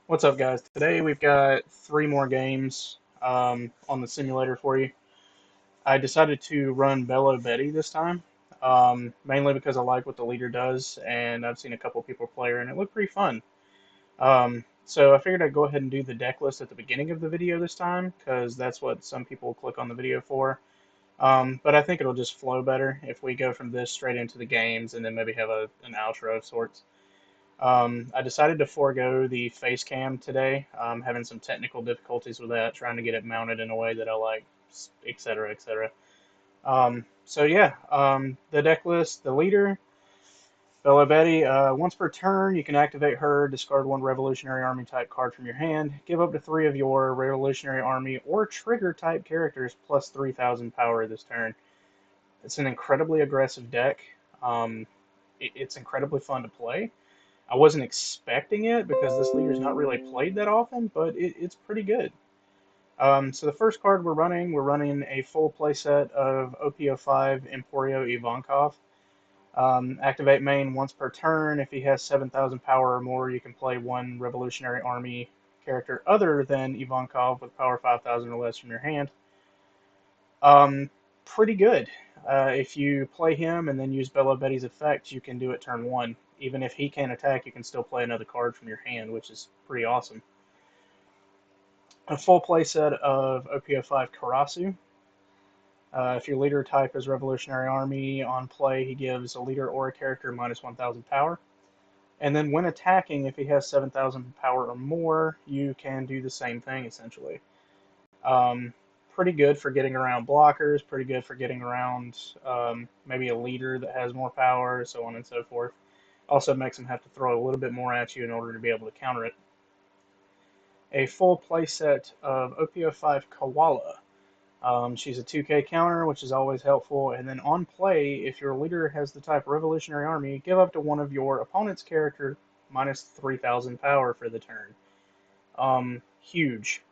What's up, guys? Today we've got three more games on the simulator for you. I decided to run Bello Betty this time, mainly because I like what the leader does, and I've seen a couple people play her, and it looked pretty fun. So I figured I'd go ahead and do the deck list at the beginning of the video this time, because that's what some people click on the video for. But I think it'll just flow better if we go from this straight into the games, and then maybe have an outro of sorts. I decided to forego the face cam today. Having some technical difficulties with that, trying to get it mounted in a way that I like, etc., etc. So yeah, the deck list, the leader, Bello Betty. Once per turn, you can activate her, discard one Revolutionary Army type card from your hand, give up to three of your Revolutionary Army or trigger type characters plus 3,000 power this turn. It's an incredibly aggressive deck. It's incredibly fun to play. I wasn't expecting it because this leader's not really played that often, but it's pretty good. So the first card we're running a full playset of OPO5 Emporio Ivankov. Activate main once per turn. If he has 7,000 power or more, you can play one Revolutionary Army character other than Ivankov with power 5,000 or less from your hand. Pretty good. If you play him and then use Bello Betty's effect, you can do it turn one. Even if he can't attack, you can still play another card from your hand, which is pretty awesome. A full playset of OPO5 Karasu. If your leader type is Revolutionary Army, on play he gives a leader or a character minus 1,000 power. And then when attacking, if he has 7,000 power or more, you can do the same thing essentially. Um, Pretty good for getting around blockers, pretty good for getting around maybe a leader that has more power, so on and so forth. Also makes them have to throw a little bit more at you in order to be able to counter it. A full playset of OPO5 Koala. She's a 2K counter, which is always helpful. And then on play, if your leader has the type Revolutionary Army, give up to one of your opponent's character minus 3,000 power for the turn. Huge.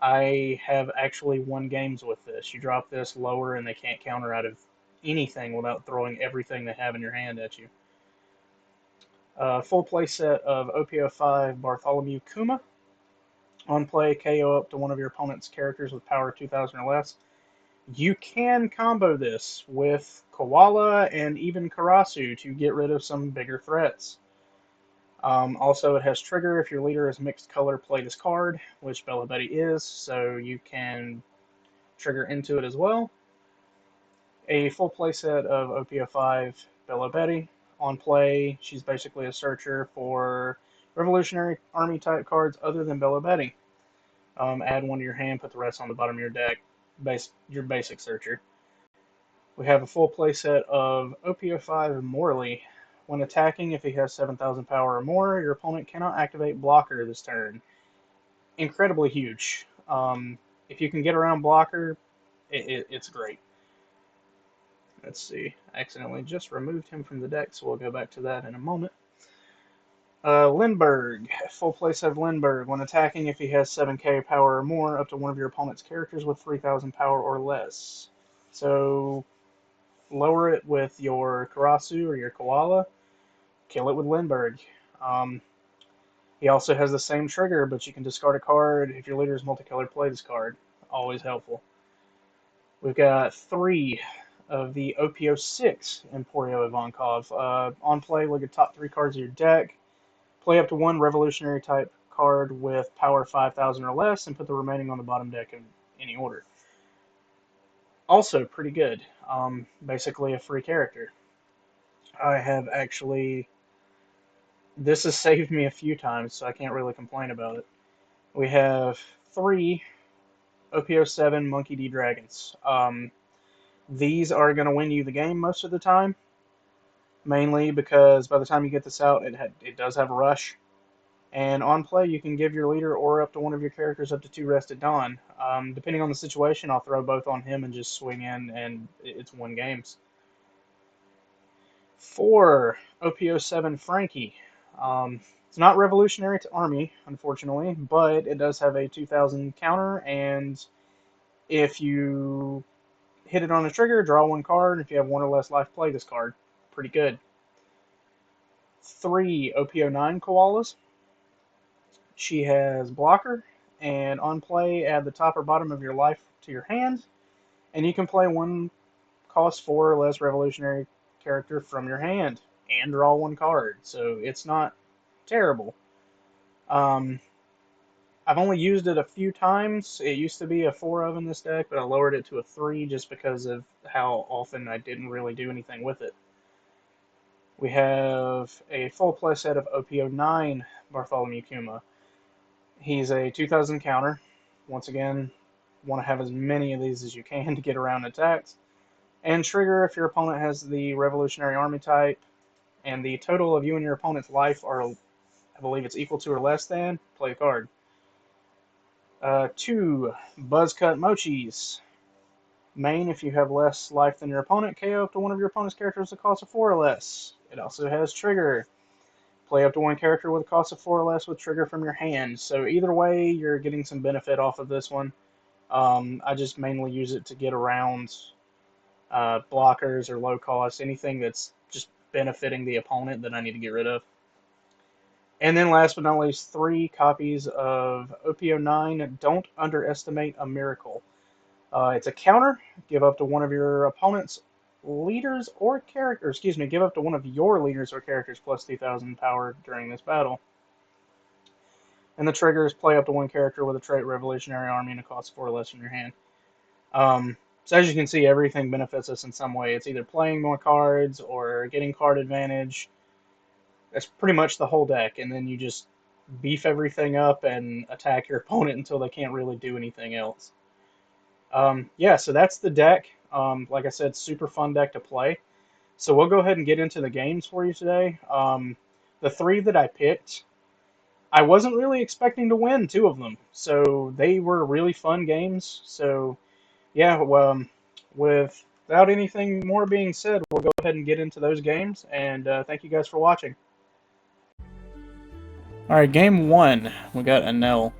I have actually won games with this. You drop this lower and they can't counter out of anything without throwing everything they have in your hand at you. Full play set of OPO5 Bartholomew Kuma. On play, KO up to one of your opponent's characters with power 2,000 or less. You can combo this with Koala and even Karasu to get rid of some bigger threats. Also, it has trigger. If your leader is mixed color, play this card, which Bello Betty is, so you can trigger into it as well. A full playset of OPO5 Bello Betty. On play, she's basically a searcher for Revolutionary Army type cards other than Bello Betty. Add one to your hand, put the rest on the bottom of your deck. Your basic searcher. We have a full playset of OPO5 Morley. When attacking, if he has 7,000 power or more, your opponent cannot activate blocker this turn. Incredibly huge. If you can get around blocker, it's great. Let's see. I accidentally just removed him from the deck, so we'll go back to that in a moment. Lindbergh. Full playset of Lindbergh. When attacking, if he has 7k power or more, up to one of your opponent's characters with 3,000 power or less. So lower it with your Karasu or your Koala, kill it with Lindbergh. He also has the same trigger, but you can discard a card. If your leader is multicolored, play this card. Always helpful. We've got three of the OPO6 Emporio Ivankov. On play, look at top three cards of your deck. Play up to one Revolutionary type card with power 5,000 or less, and put the remaining on the bottom deck in any order. Also pretty good. Basically a free character. I have actually... This has saved me a few times, so I can't really complain about it. We have three OPO7 Monkey D Dragons. These are going to win you the game most of the time, mainly because by the time you get this out, it does have a rush. And on play, you can give your leader or up to one of your characters up to 2 Rested Dawn. Depending on the situation, I'll throw both on him and just swing in, and it's win games. 4 OPO7 Frankie. It's not Revolutionary to Army, unfortunately, but it does have a 2,000 counter, and if you hit it on a trigger, draw one card. If you have one or less life, play this card. Pretty good. 3 OPO9 Koalas. She has blocker, and on play, add the top or bottom of your life to your hand, and you can play one cost 4 or less revolutionary character from your hand and draw one card. So it's not terrible. Um, I've only used it a few times. It used to be a 4 of in this deck, but I lowered it to a 3 just because of how often I didn't really do anything with it. We have a full play set of OPO9 Bartholomew Kuma. He's a 2000 counter. Once again, want to have as many of these as you can to get around attacks. And trigger if your opponent has the Revolutionary Army type, and the total of you and your opponent's life are, I believe it's equal to or less than, play a card. 2 Buzzcut Mochis. Main, if you have less life than your opponent, KO up to one of your opponent's characters with a cost of 4 or less. It also has trigger. Play up to one character with a cost of 4 or less with trigger from your hand. So either way, you're getting some benefit off of this one. I just mainly use it to get around blockers or low cost, anything that's just benefiting the opponent that I need to get rid of. And then last but not least, 3 copies of OPO9, Don't Underestimate a Miracle. It's a counter. Give up to one of your opponent's leaders or characters. Excuse me, give up to one of your leaders or characters plus 2,000 power during this battle. And the trigger is play up to one character with a trait Revolutionary Army and a cost 4 or less from your hand. So as you can see, everything benefits us in some way. It's either playing more cards or getting card advantage. That's pretty much the whole deck. And then you just beef everything up and attack your opponent until they can't really do anything else. Yeah, so that's the deck. Like I said, super fun deck to play. So we'll go ahead and get into the games for you today. The 3 that I picked, I wasn't really expecting to win 2 of them. So they were really fun games. So yeah, well, without anything more being said, we'll go ahead and get into those games. And thank you guys for watching. Alright, game 1, we got Anel.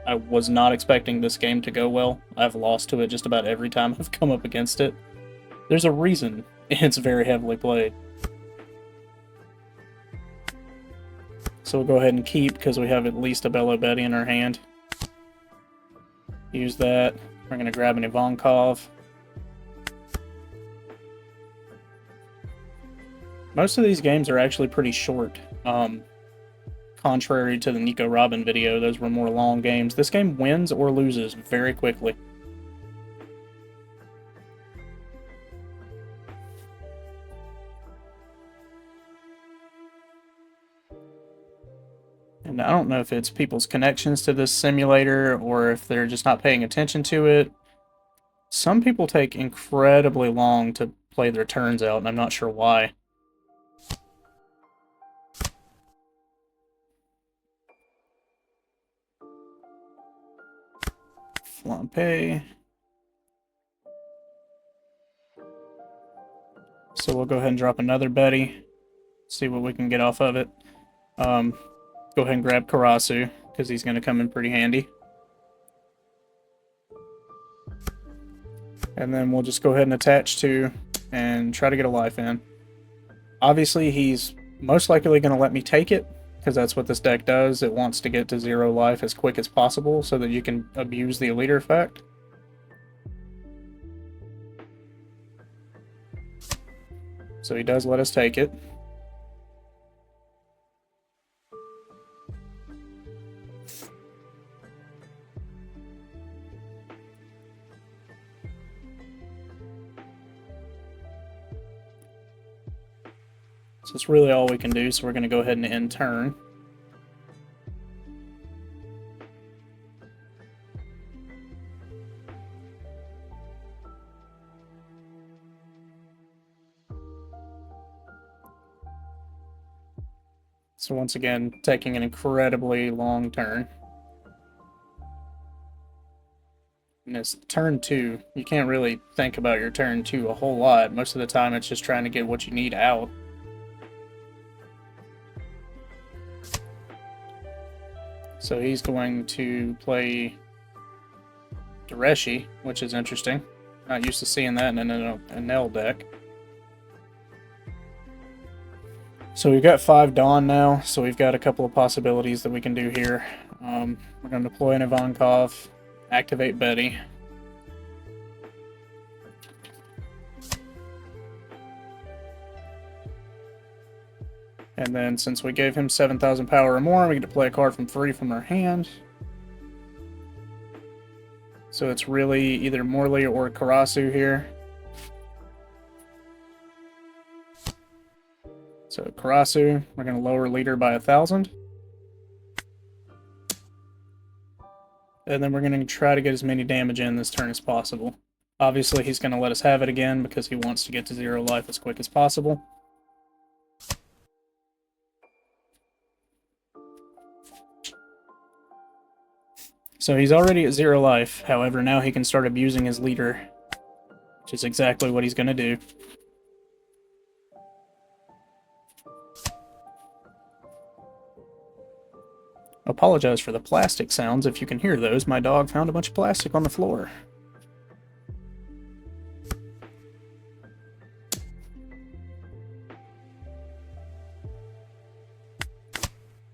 I was not expecting this game to go well. I've lost to it just about every time I've come up against it. There's a reason it's very heavily played. So we'll go ahead and keep, because we have at least a Bello Betty in our hand. Use that. We're going to grab an Ivankov. Most of these games are actually pretty short. Contrary to the Nico Robin video, those were more long games. This game wins or loses very quickly. And I don't know if it's people's connections to this simulator or if they're just not paying attention to it. Some people take incredibly long to play their turns out, and I'm not sure why. Flampe. So we'll go ahead and drop another Betty. See what we can get off of it. Go ahead and grab Karasu, because he's going to come in pretty handy. And then we'll just go ahead and attach 2 and try to get a life in. Obviously, he's most likely going to let me take it, because that's what this deck does. It wants to get to 0 life as quick as possible so that you can abuse the leader effect. So he does let us take it. So that's really all we can do, so we're going to go ahead and end turn. So once again, taking an incredibly long turn. And it's turn 2. You can't really think about your turn 2 a whole lot. Most of the time it's just trying to get what you need out. So he's going to play Dureshi, which is interesting. Not used to seeing that in an Enel deck. So we've got 5 Dawn now, so we've got a couple of possibilities that we can do here. We're going to deploy an Ivankov, activate Betty. And then since we gave him 7,000 power or more, we get to play a card from free from our hand. So it's really either Morley or Karasu here. So Karasu, we're going to lower leader by 1,000. And then we're going to try to get as many damage in this turn as possible. Obviously, he's going to let us have it again because he wants to get to 0 life as quick as possible. So he's already at 0 life, however now he can start abusing his leader, which is exactly what he's going to do. Apologize for the plastic sounds if you can hear those. My dog found a bunch of plastic on the floor.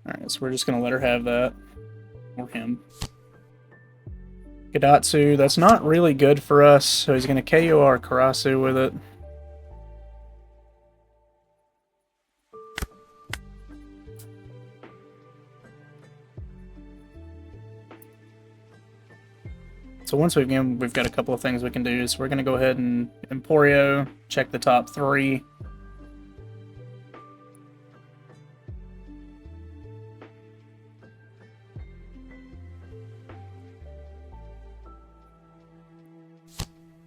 Alright, so we're just going to let her have that. Or him. Gadatsu, that's not really good for us, so he's going to KO our Karasu with it. So once we've got a couple of things we can do. So we're going to go ahead and Emporio, check the top 3.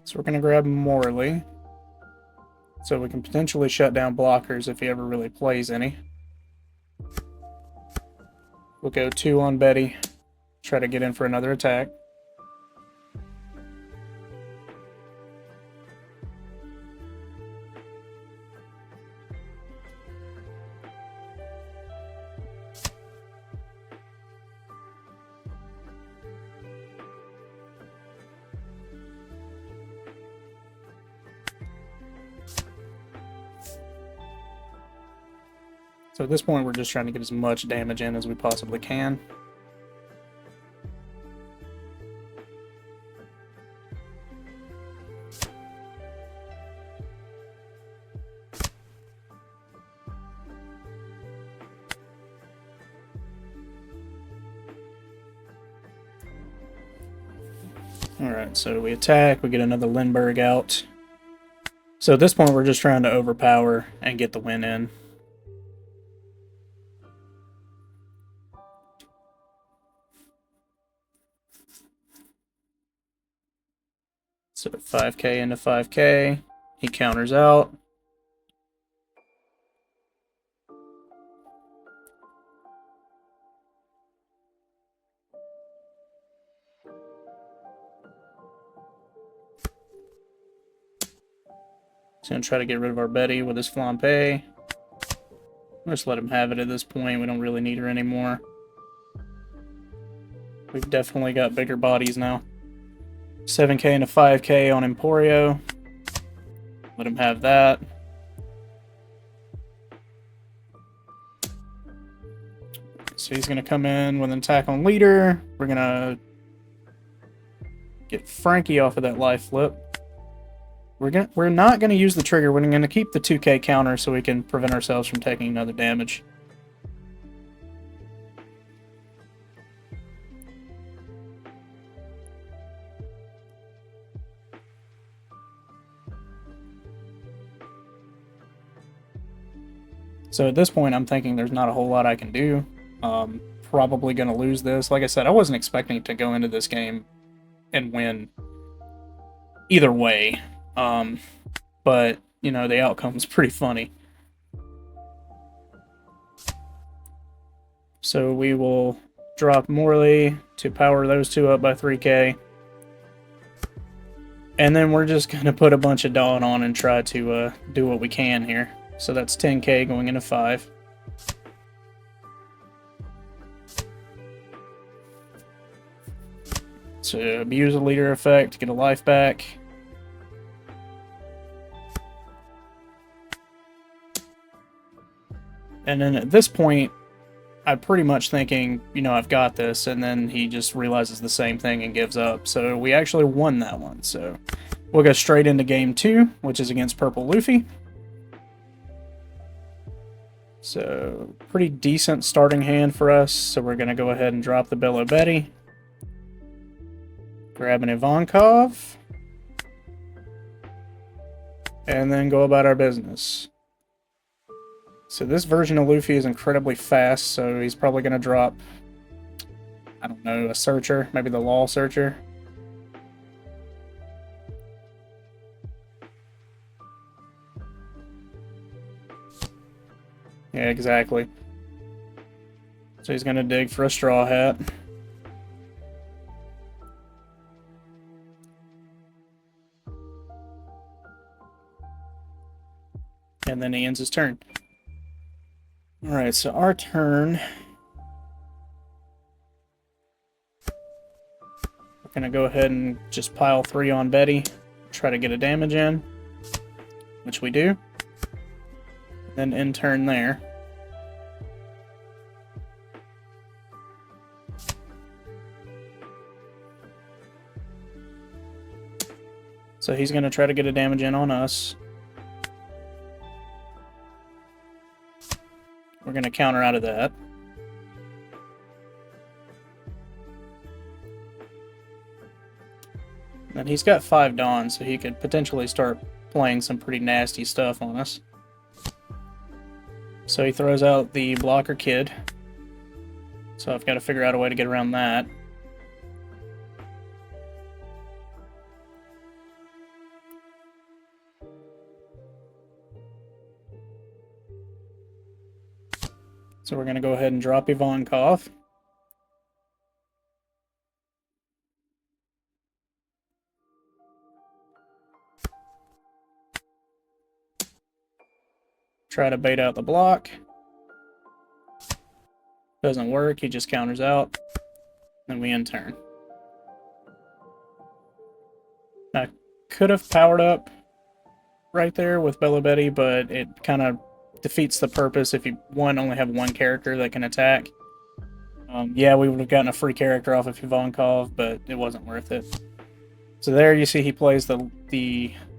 So we're going to grab Morley, so we can potentially shut down blockers if he ever really plays any. We'll go 2 on Betty, try to get in for another attack. So at this point, we're just trying to get as much damage in as we possibly can. Alright, so we attack, we get another Lindbergh out. So at this point, we're just trying to overpower and get the win in. So 5k into 5k, he counters out. He's going to try to get rid of our Betty with his Flampe. We'll just let him have it at this point. We don't really need her anymore. We've definitely got bigger bodies now. 7k into 5k on Emporio. Let him have that. So he's going to come in with an attack on leader. We're going to get Frankie off of that life flip. We're not going to use the trigger. We're going to keep the 2k counter so we can prevent ourselves from taking another damage. So at this point, I'm thinking there's not a whole lot I can do. Probably going to lose this. Like I said, I wasn't expecting to go into this game and win either way. But, you know, the outcome's pretty funny. So we will drop Morley to power those two up by 3k. And then we're just going to put a bunch of Dawn on and try to do what we can here. So that's 10k going into 5. So abuse the leader effect to get a life back. And then at this point, I'm pretty much thinking, you know, I've got this, and then he just realizes the same thing and gives up. So we actually won that one. So we'll go straight into game 2, which is against Purple Luffy. So pretty decent starting hand for us. So we're going to go ahead and drop the Bello Betty. Grab an Ivankov. And then go about our business. So this version of Luffy is incredibly fast, so he's probably going to drop, I don't know, a searcher, maybe the Law Searcher. Yeah, exactly. So he's going to dig for a Straw Hat. And then he ends his turn. Alright, so our turn. We're going to go ahead and just pile 3 on Betty. Try to get a damage in. Which we do. Then end turn there. So he's going to try to get a damage in on us. We're going to counter out of that. And he's got 5 Dawns, so he could potentially start playing some pretty nasty stuff on us. So he throws out the Blocker Kid. So I've got to figure out a way to get around that. So we're going to go ahead and drop Ivankov. Try to bait out the block. Doesn't work, he just counters out. Then we end turn. I could have powered up right there with Bello Betty, but it kind of defeats the purpose if you, only have one character that can attack. Yeah, we would have gotten a free character off of Ivankov, but it wasn't worth it. So there you see he plays I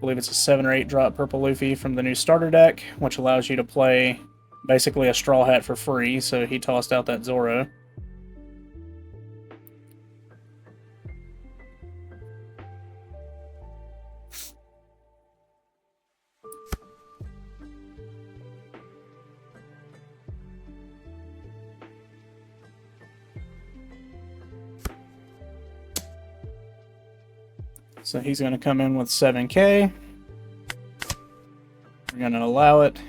believe it's a 7 or 8 drop Purple Luffy from the new starter deck, which allows you to play basically a Straw Hat for free, so he tossed out that Zoro. So he's going to come in with 7k. We're going to allow it.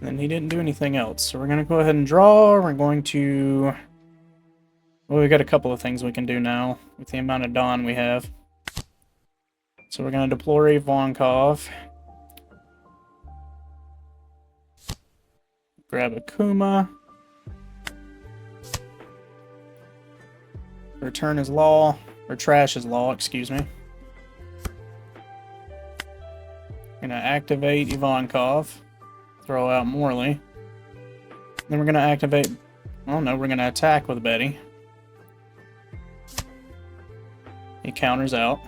And he didn't do anything else. So we're going to go ahead and draw. We're going to... Well, we've got a couple of things we can do now with the amount of Dawn we have. So we're going to deploy Ivankov. Grab a Kuma. Return his Law. Or trash his Law, excuse me. Gonna activate Ivankov. Throw out Morley. Then we're gonna activate... Oh no, we're gonna attack with Betty. He counters out.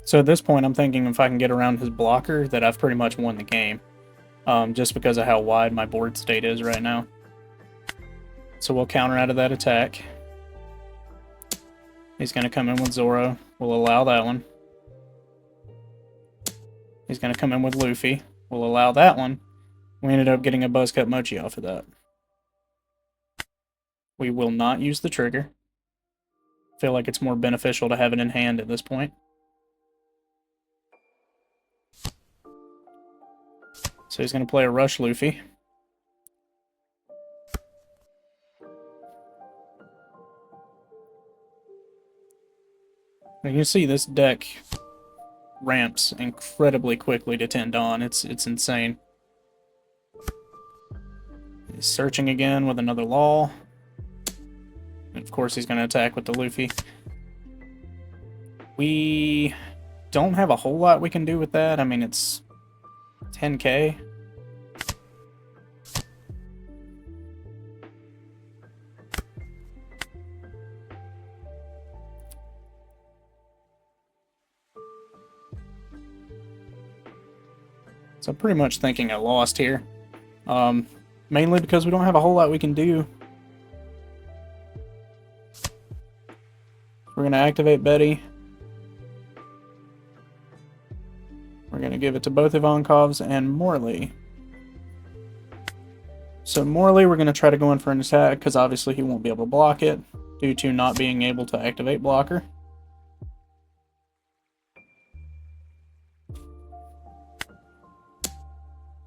So at this point, I'm thinking if I can get around his blocker, that I've pretty much won the game. Just because of how wide my board state is right now. So we'll counter out of that attack. He's going to come in with Zoro. We'll allow that one. He's going to come in with Luffy. We'll allow that one. We ended up getting a Buzzcut Mochi off of that. We will not use the trigger. Feel like it's more beneficial to have it in hand at this point. So he's going to play a Rush Luffy. You can see this deck ramps incredibly quickly to 10 Dawn. It's insane. He's searching again with another law. And of course he's going to attack with the Luffy. We don't have a whole lot we can do with that. I mean, it's 10k. So I'm pretty much thinking I lost here. Mainly because we don't have a whole lot we can do. We're going to activate Betty. We're going to give it to both Ivankovs and Morley. So Morley, we're going to try to go in for an attack, because obviously he won't be able to block it, due to not being able to activate blocker.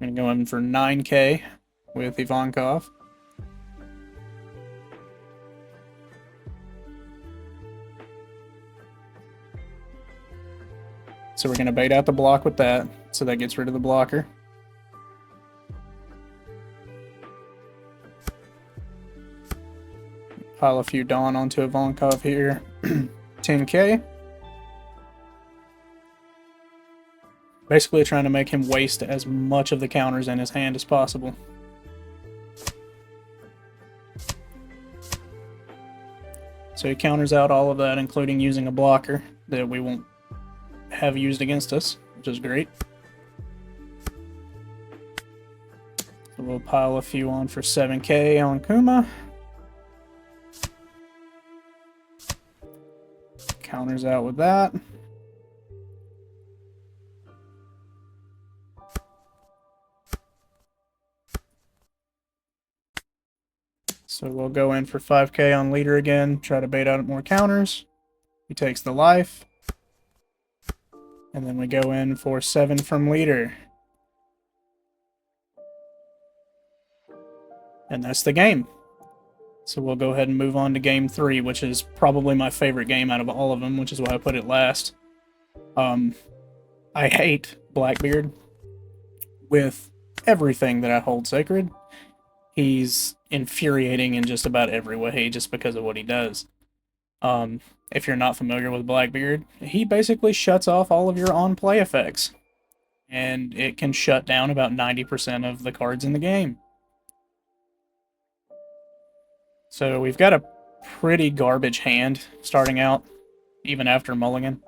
I'm going to go in for 9k with Ivankov. So we're going to bait out the block with that, so that gets rid of the blocker. Pile a few Dawn onto Ivankov here. 10k. Basically trying to make him waste as much of the counters in his hand as possible. So he counters out all of that, including using a blocker that we won't have used against us, which is great. So we'll pile a few on for 7k on Kuma. Counters out with that. So we'll go in for 5k on leader again, try to bait out more counters. He takes the life. And then we go in for 7 from leader. And that's the game. So we'll go ahead and move on to game 3, which is probably my favorite game out of all of them, which is why I put it last. I hate Blackbeard with everything that I hold sacred. He's infuriating in just about every way just because of what he does. If you're not familiar with Blackbeard, he basically shuts off all of your on-play effects. And it can shut down about 90% of the cards in the game. So we've got a pretty garbage hand starting out, even after Mulligan.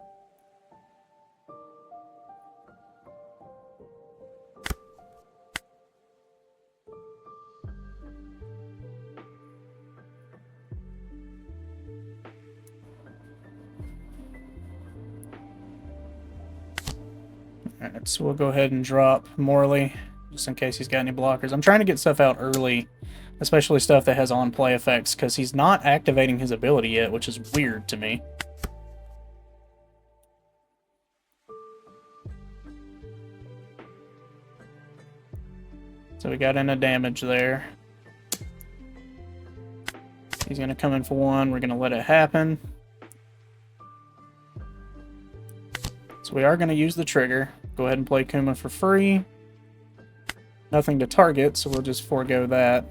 Alright, so we'll go ahead and drop Morley, just in case he's got any blockers. I'm trying to get stuff out early, especially stuff that has on-play effects, because he's not activating his ability yet, which is weird to me. So we got in a damage there. He's going to come in for 1. We're going to let it happen. So we are going to use the trigger. Go ahead and play Kuma for free. Nothing to target, so we'll just forego that.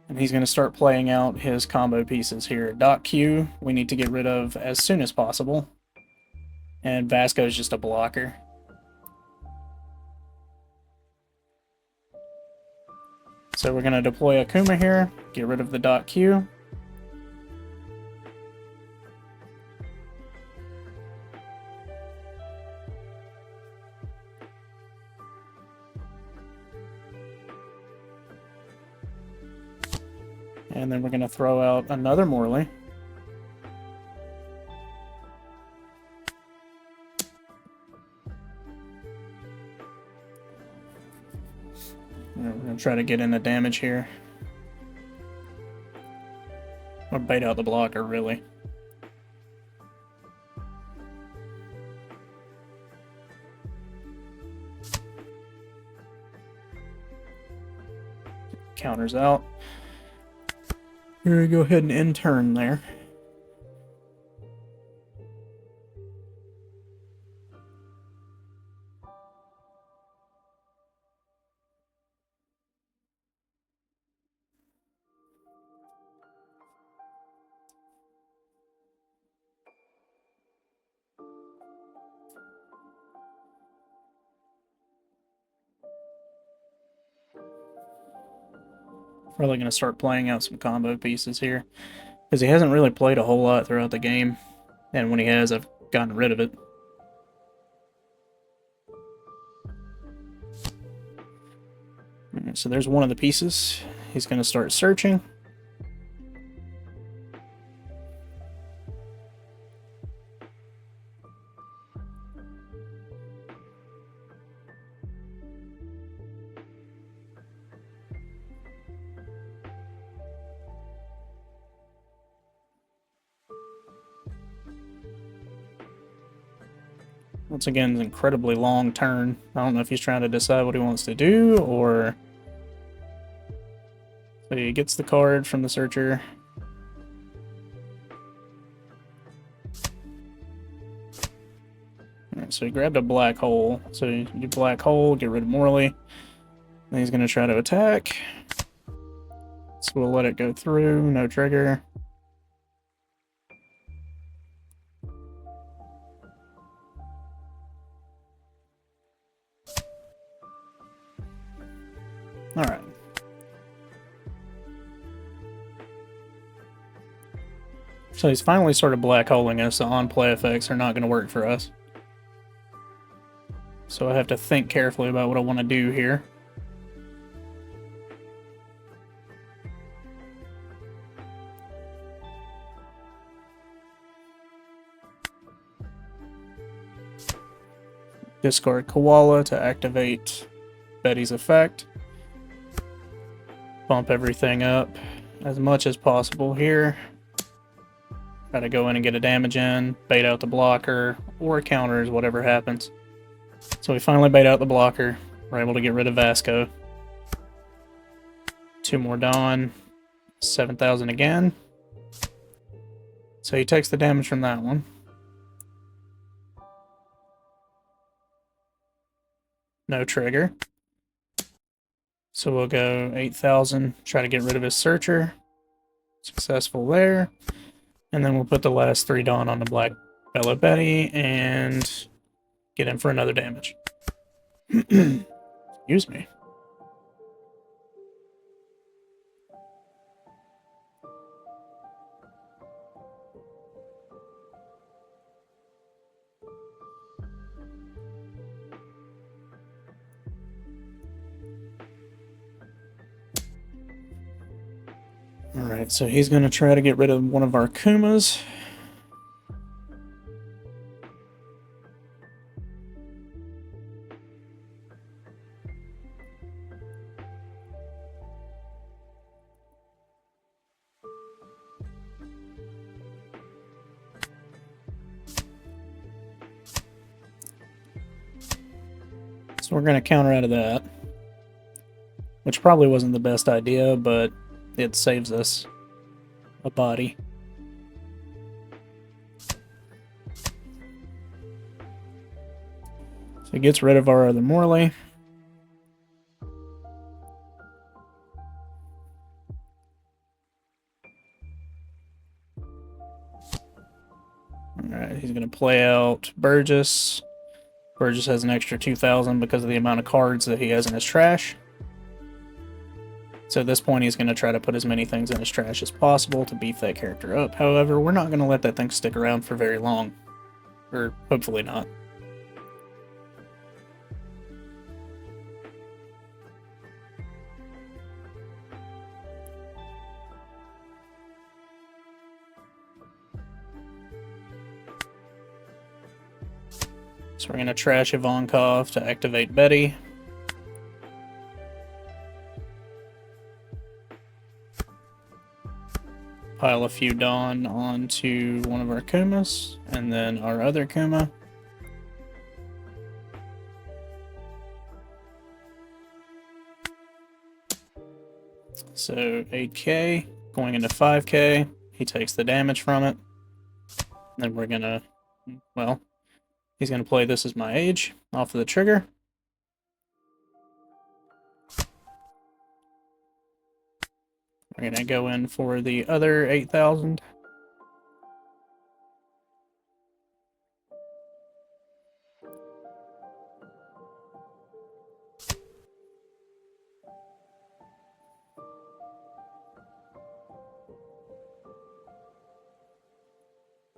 And he's going to start playing out his combo pieces here. Dot Q, we need to get rid of as soon as possible. And Vasco is just a blocker. So we're going to deploy Akuma here, get rid of the dot Q. And then we're going to throw out another Morley. We're going to try to get in the damage here. Or bait out the blocker, really. Counters out. We're going to go ahead and end turn there. Probably going to start playing out some combo pieces here. Because he hasn't really played a whole lot throughout the game. And when he has, I've gotten rid of it. Alright, so there's one of the pieces. He's going to start searching. Once again, an incredibly long turn. I don't know if he's trying to decide what he wants to do, or... So he gets the card from the searcher. Alright, so he grabbed a black hole. So you do black hole, get rid of Morley. Then he's going to try to attack. So we'll let it go through, no trigger. Alright. So he's finally started black holing us, so on-play effects are not going to work for us. So I have to think carefully about what I want to do here. Discard Koala to activate Betty's effect. Bump everything up as much as possible here. Try to go in and get a damage in, bait out the blocker, or counters, whatever happens. So we finally bait out the blocker. We're able to get rid of Vasco. 2 more Dawn. 7,000 again. So he takes the damage from that one. No trigger. So we'll go 8,000, try to get rid of his searcher. Successful there. And then we'll put the last 3 Dawn on the black Bello Betty and get in for another damage. Excuse me. Alright, so he's going to try to get rid of one of our Kumas. So we're going to counter out of that. Which probably wasn't the best idea, but it saves us a body. So it gets rid of our other Morley. Alright, he's going to play out Burgess. Burgess has an extra 2,000 because of the amount of cards that he has in his trash. So at this point, he's going to try to put as many things in his trash as possible to beef that character up. However, we're not going to let that thing stick around for very long. Or hopefully not. So we're going to trash Ivankov to activate Betty. Pile a few Dawn onto one of our Kumas, and then our other Kuma. So 8k, going into 5k, he takes the damage from it. Then we're gonna, well, he's gonna play This Is My Age off of the trigger. We're gonna go in for the other 8,000.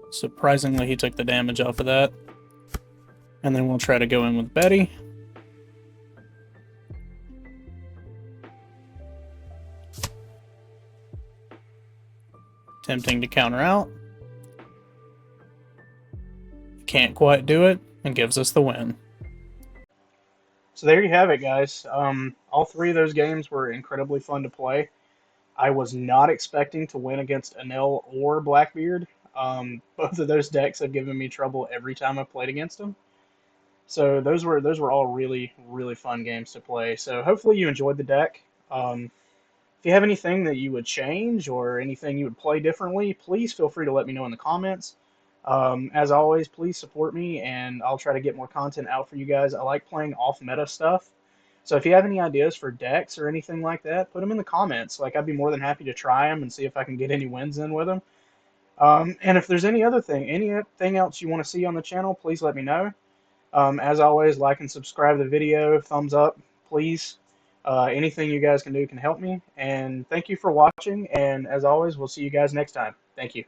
Surprisingly, he took the damage off of that. And then we'll try to go in with Betty. Attempting to counter out. Can't quite do it, and gives us the win. So there you have it, guys. All three of those games were incredibly fun to play. I was not expecting to win against Anil or Blackbeard. Both of those decks have given me trouble every time I've played against them. So those were all really fun games to play. So hopefully you enjoyed the deck. If you have anything that you would change or anything you would play differently, please feel free to let me know in the comments. As always, please support me, and I'll try to get more content out for you guys. I like playing off-meta stuff. So if you have any ideas for decks or anything like that, put them in the comments. Like, I'd be more than happy to try them and see if I can get any wins in with them. And if there's anything else you want to see on the channel, please let me know. As always, like and subscribe to the video, thumbs up, please. Anything you guys can do can help me. And thank you for watching. And as always, we'll see you guys next time. Thank you.